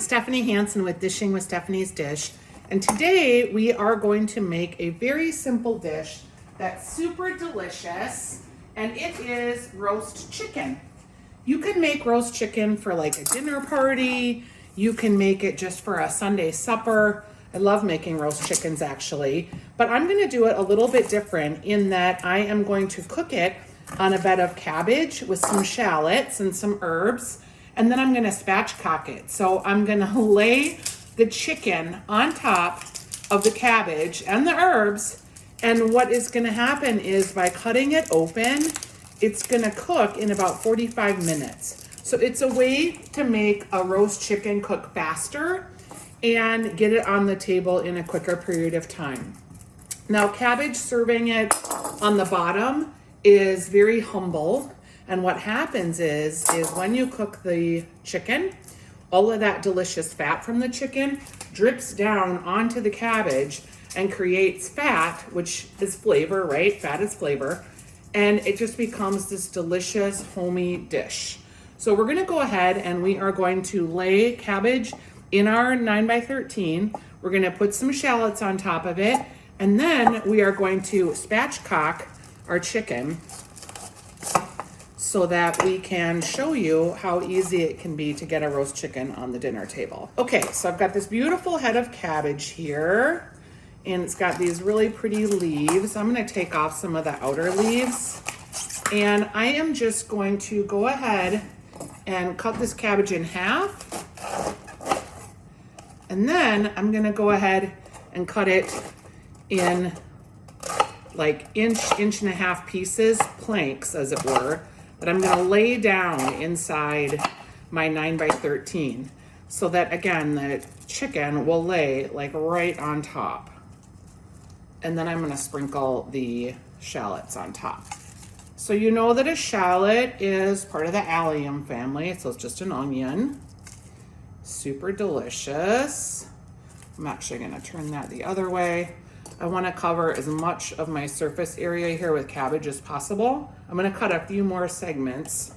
it's Stephanie Hansen with Dishing with Stephanie's Dish, and today we are going to make a very simple dish that's super delicious, and it is roast chicken. You can make roast chicken for like a dinner party. You can make it just for a Sunday supper. I love making roast chickens actually, but I'm gonna do it a little bit different in that I am going to cook it on a bed of cabbage with some shallots and some herbs, and then I'm gonna spatchcock it. So I'm gonna lay the chicken on top of the cabbage and the herbs, and what is gonna happen is by cutting it open, it's gonna cook in about 45 minutes. So it's a way to make a roast chicken cook faster and get it on the table in a quicker period of time. Now, cabbage serving it on the bottom is very humble. And what happens is when you cook the chicken, all of that delicious fat from the chicken drips down onto the cabbage and creates fat, which is flavor, right? Fat is flavor. And it just becomes this delicious, homey dish. So we're gonna go ahead and we are going to lay cabbage in our 9x13. We're gonna put some shallots on top of it. And then we are going to spatchcock our chicken so that we can show you how easy it can be to get a roast chicken on the dinner table. Okay, so I've got this beautiful head of cabbage here, and it's got these really pretty leaves. I'm gonna take off some of the outer leaves, and I am just going to go ahead and cut this cabbage in half, and then I'm gonna go ahead and cut it in like inch and a half pieces, planks as it were, that I'm gonna lay down inside my 9x13 so that again, the chicken will lay like right on top. And then I'm gonna sprinkle the shallots on top. So you know that a shallot is part of the allium family, so it's just an onion. Super delicious. I'm actually gonna turn that the other way. I want to cover as much of my surface area here with cabbage as possible. I'm going to cut a few more segments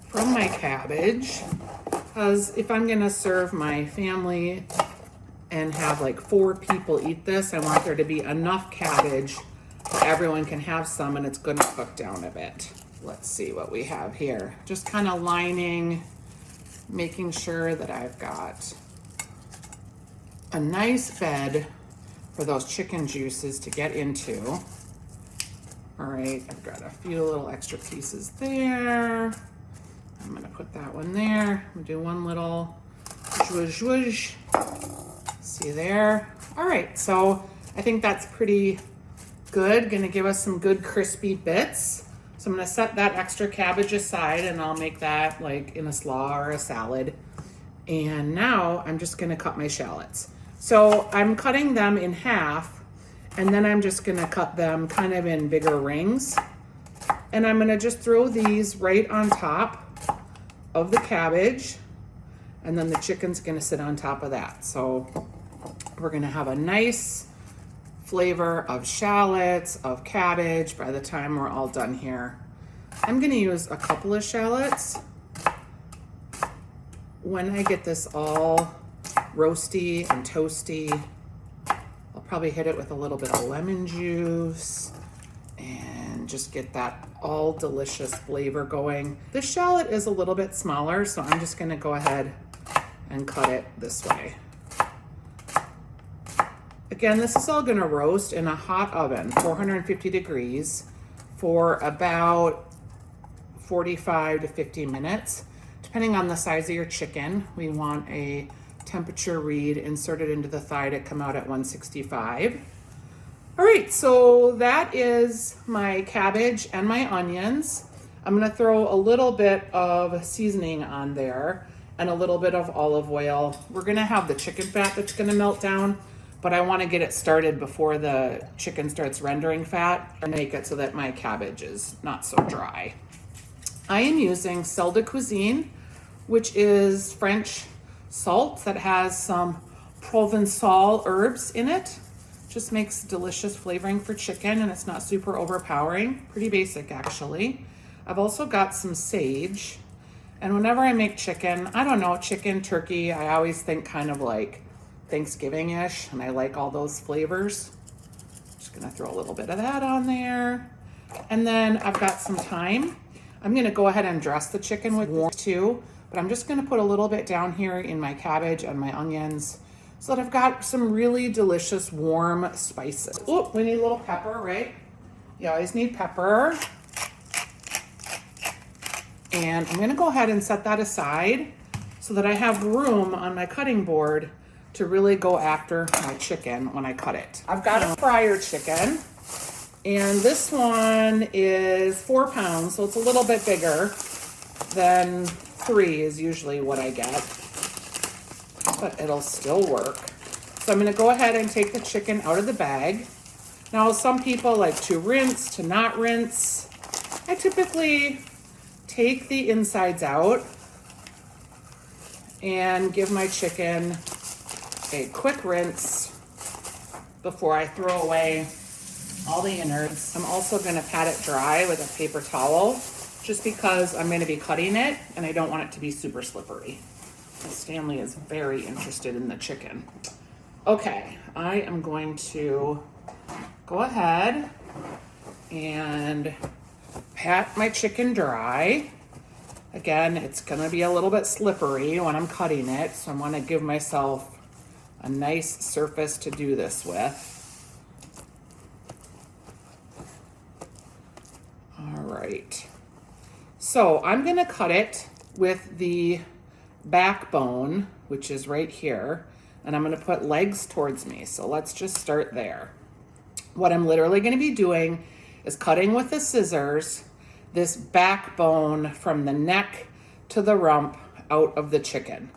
from my cabbage, because if I'm going to serve my family and have like 4 people eat this, I want there to be enough cabbage that everyone can have some and it's going to cook down a bit. Let's see what we have here. Just kind of lining, making sure that I've got a nice bed for those chicken juices to get into. All right, I've got a few little extra pieces there. I'm gonna put that one there. I'm gonna do one little zhuzh zhuzh. See there? All right, so I think that's pretty good. Gonna give us some good crispy bits. So I'm gonna set that extra cabbage aside and I'll make that like in a slaw or a salad. And now I'm just gonna cut my shallots. So I'm cutting them in half, and then I'm just gonna cut them kind of in bigger rings. And I'm gonna just throw these right on top of the cabbage, and then the chicken's gonna sit on top of that. So we're gonna have a nice flavor of shallots, of cabbage by the time we're all done here. I'm gonna use a couple of shallots. When I get this all roasty and toasty, I'll probably hit it with a little bit of lemon juice and just get that all delicious flavor going. The shallot is a little bit smaller, so I'm just gonna go ahead and cut it this way. Again, this is all gonna roast in a hot oven, 450 degrees, for about 45 to 50 minutes. Depending on the size of your chicken, we want a temperature read inserted into the thigh to come out at 165. All right, so that is my cabbage and my onions. I'm gonna throw a little bit of seasoning on there and a little bit of olive oil. We're gonna have the chicken fat that's gonna melt down, but I wanna get it started before the chicken starts rendering fat and make it so that my cabbage is not so dry. I am using sel de cuisine, which is French salt that has some Provençal herbs in it. Just makes delicious flavoring for chicken, and it's not super overpowering. Pretty basic, actually. I've also got some sage, And whenever I make chicken, I don't know, chicken, turkey, I always think kind of like Thanksgiving-ish, and I like all those flavors. Just gonna throw a little bit of that on there. And then I've got some thyme. I'm gonna go ahead and dress the chicken with warm too, but I'm just gonna put a little bit down here in my cabbage and my onions so that I've got some really delicious warm spices. Oh, we need a little pepper, right? You always need pepper. And I'm gonna go ahead and set that aside so that I have room on my cutting board to really go after my chicken when I cut it. I've got a fryer chicken, and this one is 4 pounds, so it's a little bit bigger than 3 is usually what I get, but it'll still work. So I'm gonna go ahead and take the chicken out of the bag. Now, some people like to rinse, to not rinse. I typically take the insides out and give my chicken a quick rinse before I throw away all the innards. I'm also gonna pat it dry with a paper towel just because I'm gonna be cutting it and I don't want it to be super slippery. Stanley is very interested in the chicken. Okay, I am going to go ahead and pat my chicken dry. Again, it's gonna be a little bit slippery when I'm cutting it, so I wanna give myself a nice surface to do this with. All right. So I'm gonna cut it with the backbone, which is right here, and I'm gonna put legs towards me. So let's just start there. What I'm literally gonna be doing is cutting with the scissors this backbone from the neck to the rump out of the chicken.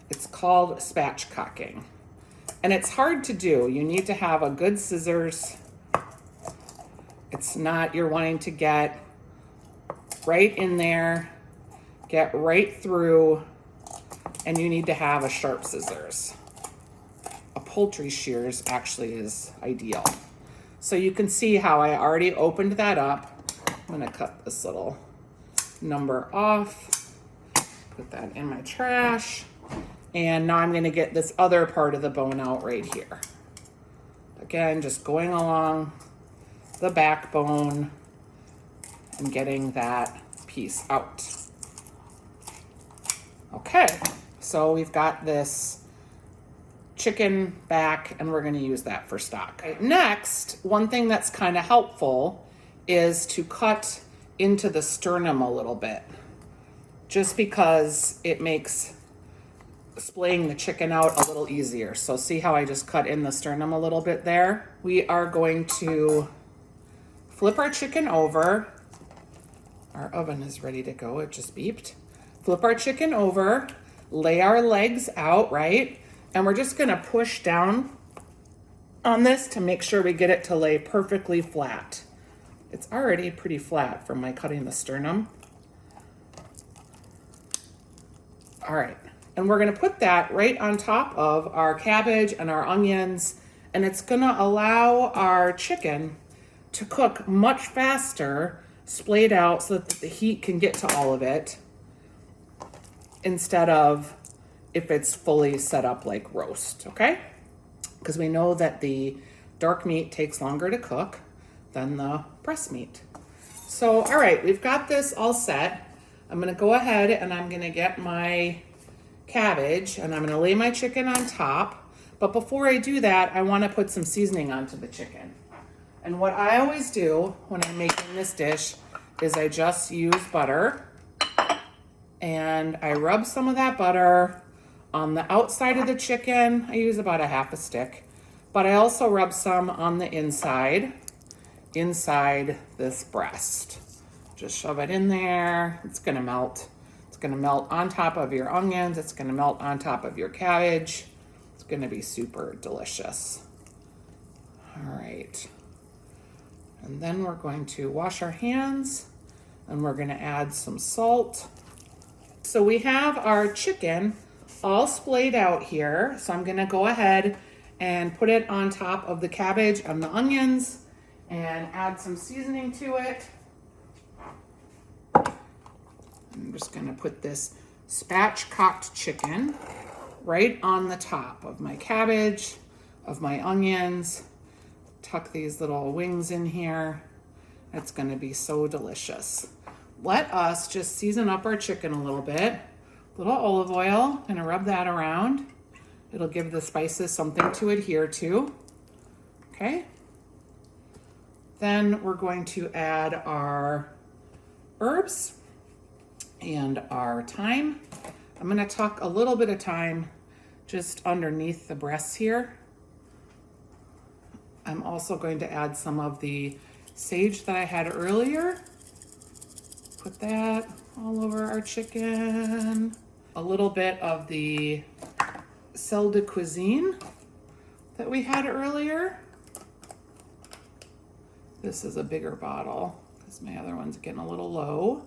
It's called spatchcocking, and it's hard to do. You need to have a good scissors. It's not, you're wanting to get right in there, get right through, and you need to have a sharp scissors. A poultry shears actually is ideal. So you can see how I already opened that up. I'm gonna cut this little number off, put that in my trash. And now I'm gonna get this other part of the bone out right here. Again, just going along the backbone and getting that piece out. Okay, so we've got this chicken back and we're gonna use that for stock. Okay, next, one thing that's kind of helpful is to cut into the sternum a little bit, just because it makes splaying the chicken out a little easier. So see how I just cut in the sternum a little bit there? We are going to flip our chicken over. Our oven is ready to go, it just beeped. Flip our chicken over, lay our legs out, right? And we're just gonna push down on this to make sure we get it to lay perfectly flat. It's already pretty flat from my cutting the sternum. All right. And we're gonna put that right on top of our cabbage and our onions, and it's gonna allow our chicken to cook much faster, splayed out so that the heat can get to all of it, instead of if it's fully set up like roast, okay? Because we know that the dark meat takes longer to cook than the breast meat. So, all right, we've got this all set. I'm gonna go ahead and I'm gonna get my cabbage and I'm gonna lay my chicken on top. But before I do that, I wanna put some seasoning onto the chicken. And what I always do when I'm making this dish is I just use butter and I rub some of that butter on the outside of the chicken. I use about a half a stick, but I also rub some on the inside this breast. Just shove it in there. It's gonna melt. It's gonna melt on top of your onions. It's gonna melt on top of your cabbage. It's gonna be super delicious. All right. And then we're going to wash our hands and we're gonna add some salt. So we have our chicken all splayed out here. So I'm gonna go ahead and put it on top of the cabbage and the onions and add some seasoning to it. I'm just gonna put this spatchcock chicken right on the top of my cabbage, of my onions. Tuck these little wings in here. It's gonna be so delicious. Let us just season up our chicken a little bit. A little olive oil, gonna rub that around. It'll give the spices something to adhere to. Okay. Then we're going to add our herbs and our thyme. I'm gonna tuck a little bit of thyme just underneath the breasts here. I'm also going to add some of the sage that I had earlier. Put that all over our chicken. A little bit of the sel de cuisine that we had earlier. This is a bigger bottle because my other one's getting a little low.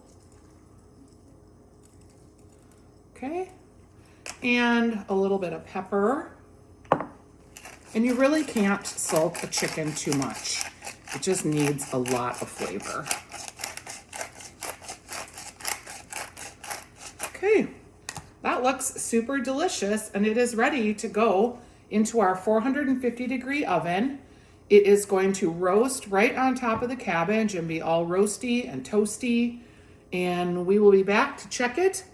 Okay, and a little bit of pepper. And you really can't salt the chicken too much. It just needs a lot of flavor. Okay, that looks super delicious and it is ready to go into our 450-degree oven. It is going to roast right on top of the cabbage and be all roasty and toasty. And we will be back to check it.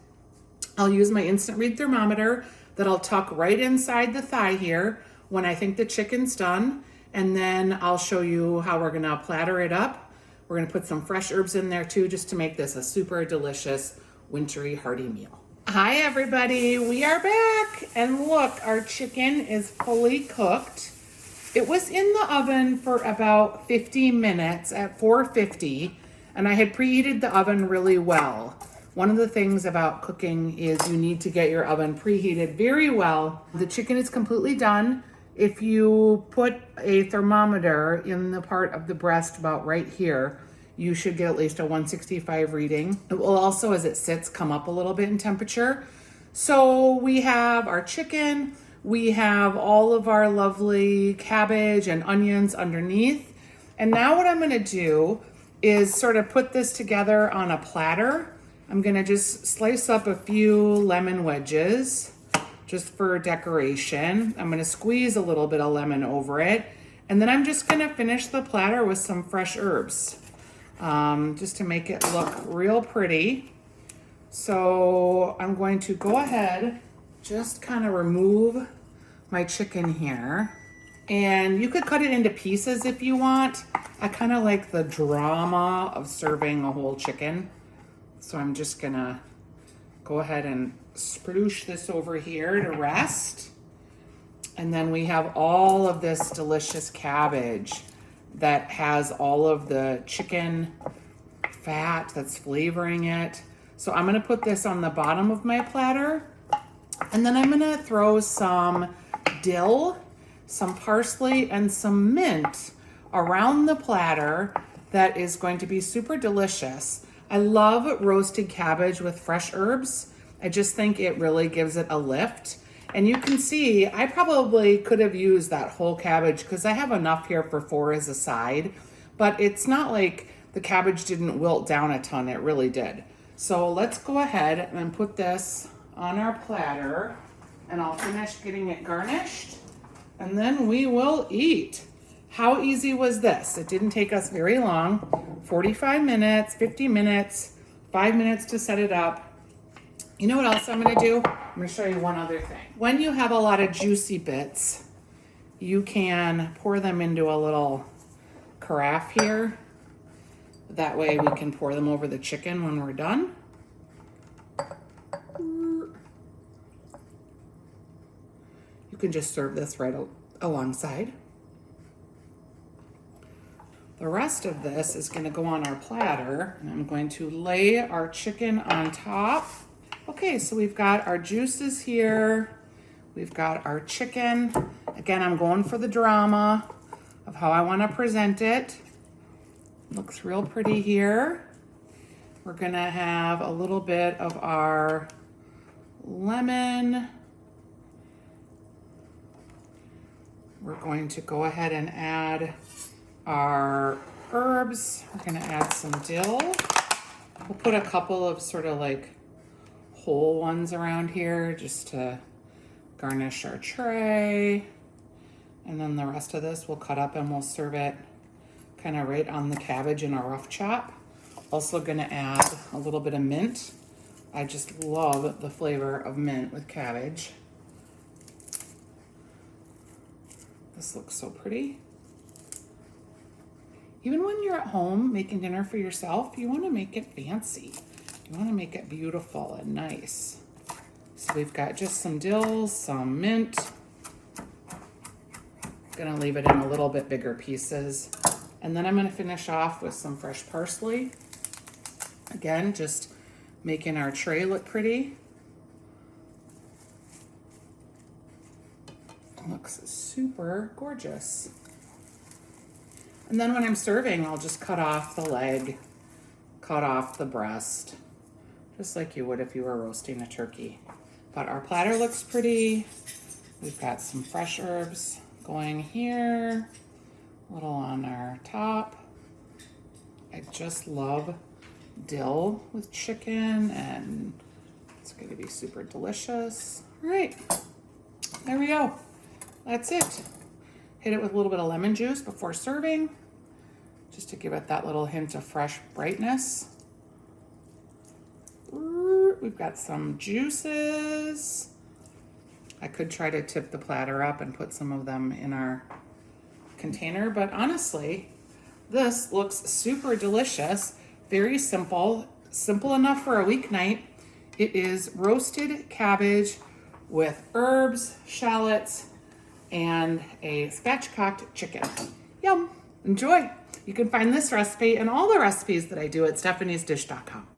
I'll use my instant read thermometer that I'll tuck right inside the thigh here when I think the chicken's done. And then I'll show you how we're gonna platter it up. We're gonna put some fresh herbs in there too, just to make this a super delicious, wintry, hearty meal. Hi everybody, we are back. And look, our chicken is fully cooked. It was in the oven for about 50 minutes at 450, and I had preheated the oven really well. One of the things about cooking is you need to get your oven preheated very well. The chicken is completely done. If you put a thermometer in the part of the breast about right here, you should get at least a 165 reading. It will also, as it sits, come up a little bit in temperature. So we have our chicken, we have all of our lovely cabbage and onions underneath. And now what I'm gonna do is sort of put this together on a platter. I'm gonna just slice up a few lemon wedges just for decoration. I'm gonna squeeze a little bit of lemon over it. And then I'm just gonna finish the platter with some fresh herbs, just to make it look real pretty. So I'm going to go ahead, just kind of remove my chicken here. And you could cut it into pieces if you want. I kind of like the drama of serving a whole chicken. So I'm just gonna go ahead and sploosh this over here to rest. And then we have all of this delicious cabbage that has all of the chicken fat that's flavoring it. So I'm gonna put this on the bottom of my platter. And then I'm gonna throw some dill, some parsley, and some mint around the platter. That is going to be super delicious. I love roasted cabbage with fresh herbs. I just think it really gives it a lift. And you can see, I probably could have used that whole cabbage because I have enough here for 4 as a side, but it's not like the cabbage didn't wilt down a ton, it really did. So let's go ahead and put this on our platter and I'll finish getting it garnished and then we will eat. How easy was this? It didn't take us very long. 45 minutes, 50 minutes, 5 minutes to set it up. You know what else I'm gonna do? I'm gonna show you one other thing. When you have a lot of juicy bits, you can pour them into a little carafe here. That way we can pour them over the chicken when we're done. You can just serve this right alongside. The rest of this is gonna go on our platter, and I'm going to lay our chicken on top. Okay, so we've got our juices here. We've got our chicken. Again, I'm going for the drama of how I want to present it. Looks real pretty here. We're gonna have a little bit of our lemon. We're going to go ahead and add our herbs. We're gonna add some dill. We'll put a couple of sort of like whole ones around here just to garnish our tray. And then the rest of this we'll cut up and we'll serve it kind of right on the cabbage in a rough chop. Also gonna add a little bit of mint. I just love the flavor of mint with cabbage. This looks so pretty. Even when you're at home making dinner for yourself, you want to make it fancy. You want to make it beautiful and nice. So we've got just some dill, some mint. Gonna leave it in a little bit bigger pieces. And then I'm gonna finish off with some fresh parsley. Again, just making our tray look pretty. It looks super gorgeous. And then when I'm serving, I'll just cut off the leg, cut off the breast, just like you would if you were roasting a turkey. But our platter looks pretty. We've got some fresh herbs going here, a little on our top. I just love dill with chicken, and it's going to be super delicious. All right, there we go. That's it. Hit it with a little bit of lemon juice before serving, just to give it that little hint of fresh brightness. We've got some juices. I could try to tip the platter up and put some of them in our container, but honestly, this looks super delicious. Very simple, simple enough for a weeknight. It is roasted cabbage with herbs, shallots, and a spatchcock chicken. Yum, enjoy. You can find this recipe and all the recipes that I do at stephaniesdish.com.